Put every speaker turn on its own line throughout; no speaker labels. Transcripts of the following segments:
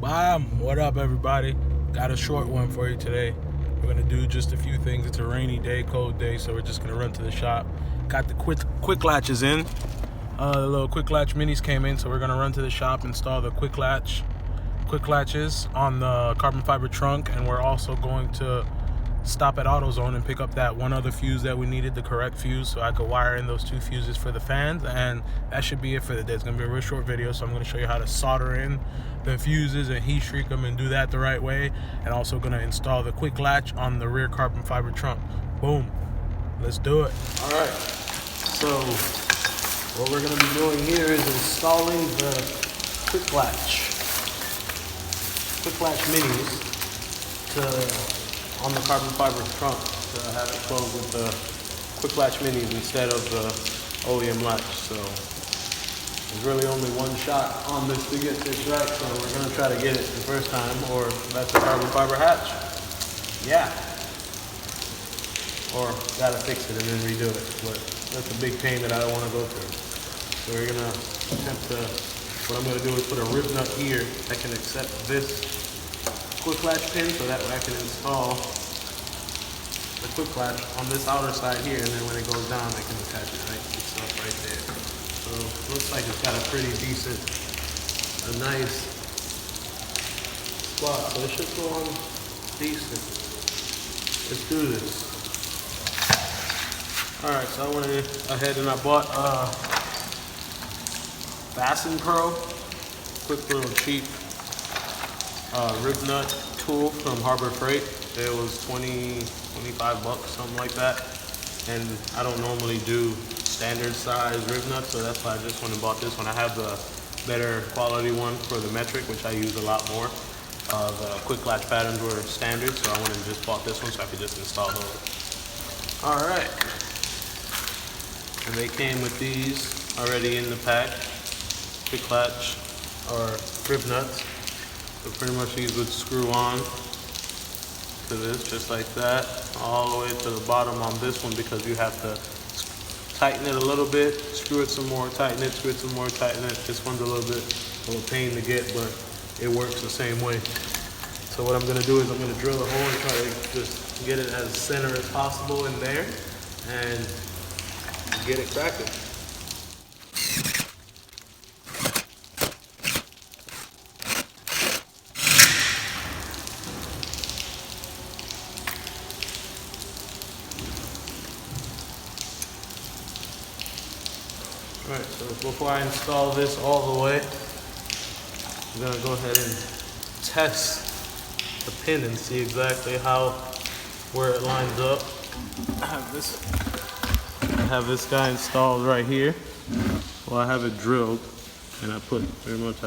Bam! What up, everybody? Got a short one for you today. We're gonna do just a few things. It's a rainy day, cold day, so we're just gonna run to the shop. Got the quick latches in. The little quick latch minis came in, so we're gonna run to the shop, install the quick latches on the carbon fiber trunk, and we're also going to stop at AutoZone and pick up that one other fuse that we needed, the correct fuse, so I could wire in those two fuses for the fans. And that should be it for the day. It's gonna be a real short video, so I'm gonna show you how to solder in the fuses and heat shrink them and do that the right way, and also gonna install the quick latch on the rear carbon fiber trunk. Boom, let's do it. All right, so what we're gonna be doing here is installing the quick latch minis on the carbon fiber trunk to have it close with the quick latch minis instead of the OEM latch. So there's really only one shot on this to get this right, so we're gonna try to get it the first time, or that's the carbon fiber hatch. Yeah. Or gotta fix it and then redo it, but that's a big pain that I don't wanna go through. So we're gonna attempt to, what I'm gonna do is put a rib nut here that can accept this quick latch pin, so that way I can install the quick latch on this outer side here, and then when it goes down I can attach it right to itself right there. So it looks like it's got a pretty decent, a nice spot, so it should go on decent. Let's do this. Alright, so I went ahead and I bought Fasten Pro, quick little cheap rib nut tool from Harbor Freight. It was 25 bucks, something like that. And I don't normally do standard size rib nuts, so that's why I just went and bought this one. I have the better quality one for the metric, which I use a lot more. The quick latch patterns were standard, so I went and just bought this one so I could just install those. All right. And they came with these already in the pack, quick latch or rib nuts. So pretty much these would screw on to this just like that, all the way to the bottom on this one, because you have to tighten it a little bit, screw it some more, tighten it, screw it some more, tighten it. This one's a little bit of a pain to get, but it works the same way. So what I'm gonna do is I'm gonna drill a hole and try to just get it as center as possible in there and get it cracking. Alright, so before I install this all the way, I'm going to go ahead and test the pin and see exactly where it lines up. I have this guy installed right here. Well, I have it drilled, and I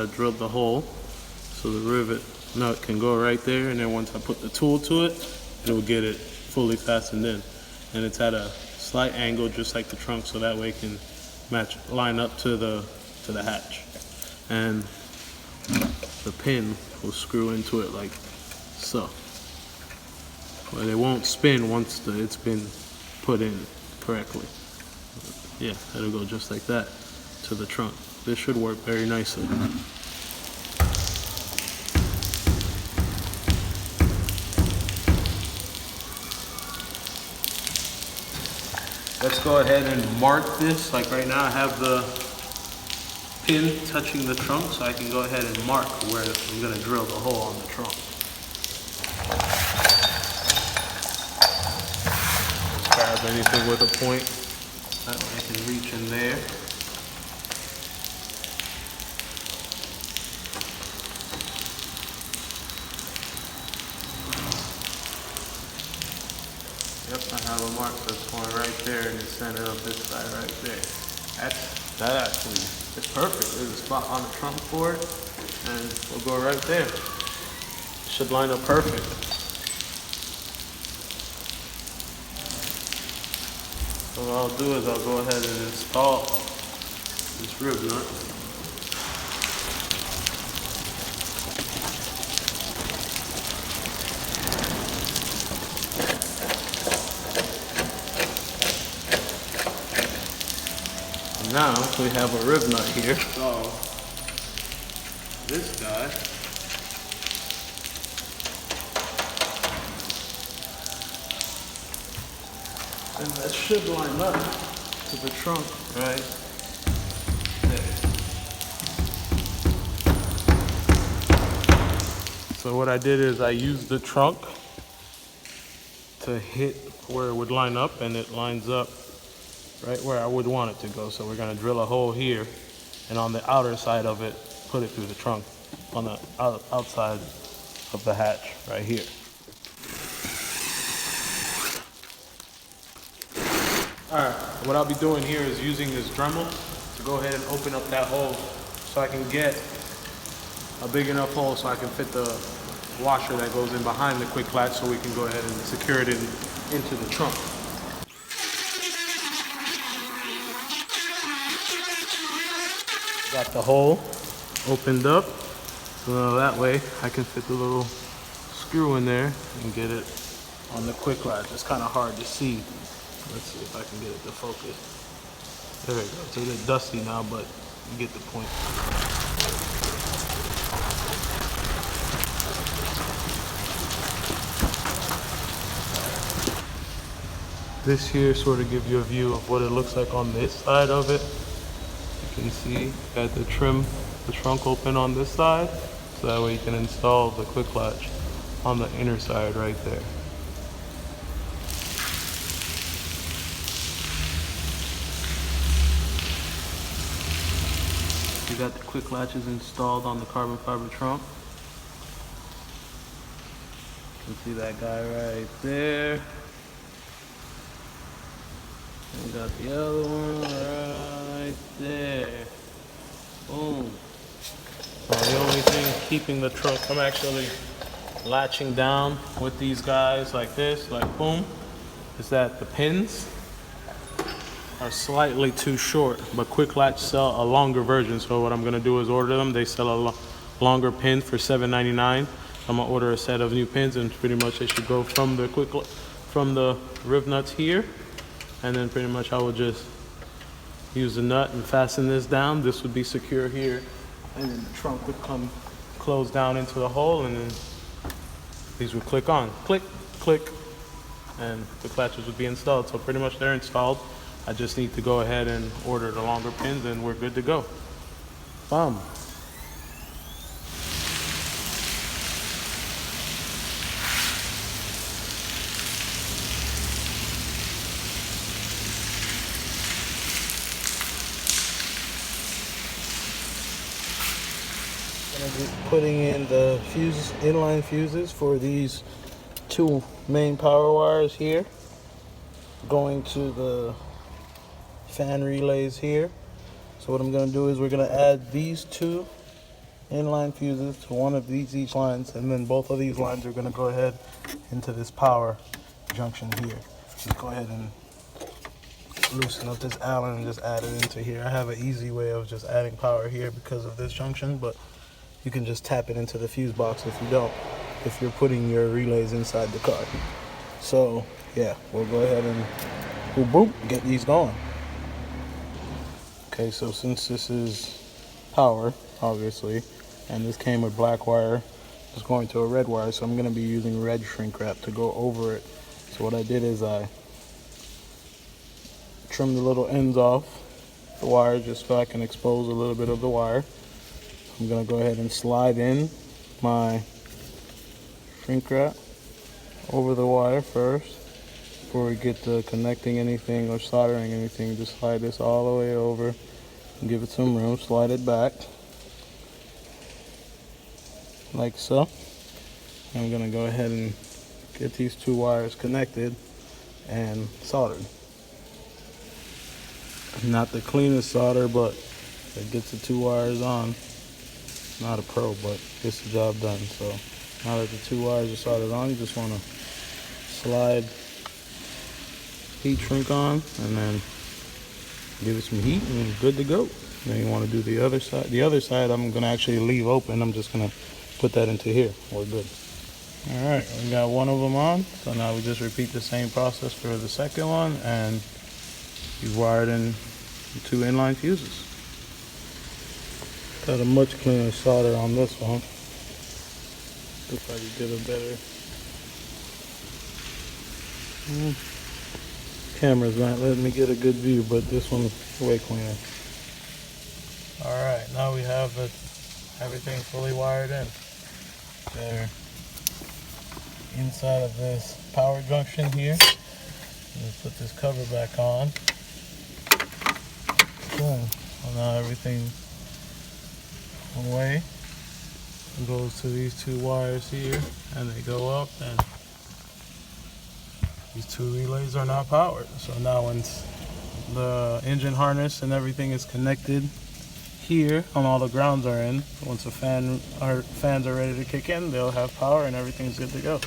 drilled the hole so the rivet nut can go right there, and then once I put the tool to it, it will get it fully fastened in. And it's at a slight angle just like the trunk, so that way it can line up to the hatch, and the pin will screw into it like so, but it won't spin once it's been put in correctly. Yeah, it'll go just like that to the trunk. This should work very nicely. Let's go ahead and mark this. Like right now I have the pin touching the trunk, so I can go ahead and mark where I'm gonna drill the hole on the trunk. Just grab anything with a point, that way I can reach in there. Yep, I have a mark that's going right there in the center of this guy right there. That actually is perfect. There's a spot on the trunk for it, and we'll go right there. It should line up perfect. So what I'll do is I'll go ahead and install this rib nut. Now we have a rib nut here. So this guy And that should line up to the trunk right there. So what I did is I used the trunk to hit where it would line up, and it lines up right where I would want it to go. So we're gonna drill a hole here, and on the outer side of it, put it through the trunk on the outside of the hatch right here. All right, what I'll be doing here is using this Dremel to go ahead and open up that hole so I can get a big enough hole so I can fit the washer that goes in behind the quick latch, so we can go ahead and secure it into the trunk. Got the hole opened up, so now that way I can fit the little screw in there and get it on the quick latch. It's kind of hard to see. Let's see if I can get it to focus. There we go. It's a bit dusty now, but you get the point. This here sort of gives you a view of what it looks like on this side of it. You can see got the trunk open on this side, so that way you can install the quick latch on the inner side right there. We got the quick latches installed on the carbon fiber trunk. You can see that guy right there. We got the other one right there. Boom. Now the only thing keeping the trunk from actually latching down with these guys like this, like boom, is that the pins are slightly too short, but quick latch sell a longer version. So what I'm gonna do is order them. They sell a longer pin for $7.99. I'm gonna order a set of new pins, and pretty much they should go from the riv nuts here. And then pretty much I will just use the nut and fasten this down. This would be secure here, and then the trunk would come close down into the hole, and then these would click on, click, click, and the latches would be installed. So pretty much they're installed. I just need to go ahead and order the longer pins, and we're good to go. Bam. Putting in the inline fuses for these two main power wires here, going to the fan relays here. So what I'm going to do is we're going to add these two inline fuses to one of these each lines, and then both of these lines are going to go ahead into this power junction here. Just go ahead and loosen up this Allen and just add it into here. I have an easy way of just adding power here because of this junction, but you can just tap it into the fuse box if you're putting your relays inside the car. So yeah, we'll go ahead and boop, boop, get these going. Okay, so since this is power, obviously, and this came with black wire, it's going to a red wire, so I'm gonna be using red shrink wrap to go over it. So what I did is I trimmed the little ends off the wire just so I can expose a little bit of the wire. I'm going to go ahead and slide in my shrink wrap over the wire first before we get to connecting anything or soldering anything. Just slide this all the way over and give it some room. Slide it back like so. I'm going to go ahead and get these two wires connected and soldered. Not the cleanest solder, but it gets the two wires on. Not a pro, but gets the job done. So now that the two wires are soldered on, you just want to slide heat shrink on and then give it some heat and you're good to go. Then you want to do the other side. The other side I'm going to actually leave open. I'm just going to put that into here. We're good. All right, we got one of them on. So now we just repeat the same process for the second one, and you've wired in the two inline fuses. Got a much cleaner solder on this one. Looks like you did a better. camera's not letting me get a good view, but this one's way cleaner. Alright, now we have everything fully wired in. They're inside of this power junction here. Let's put this cover back on. Boom. So now everything's away. It goes to these two wires here, and they go up, and these two relays are now powered. So now once the engine harness and everything is connected here, and all the grounds are in, once the fans are ready to kick in, they'll have power and everything's good to go.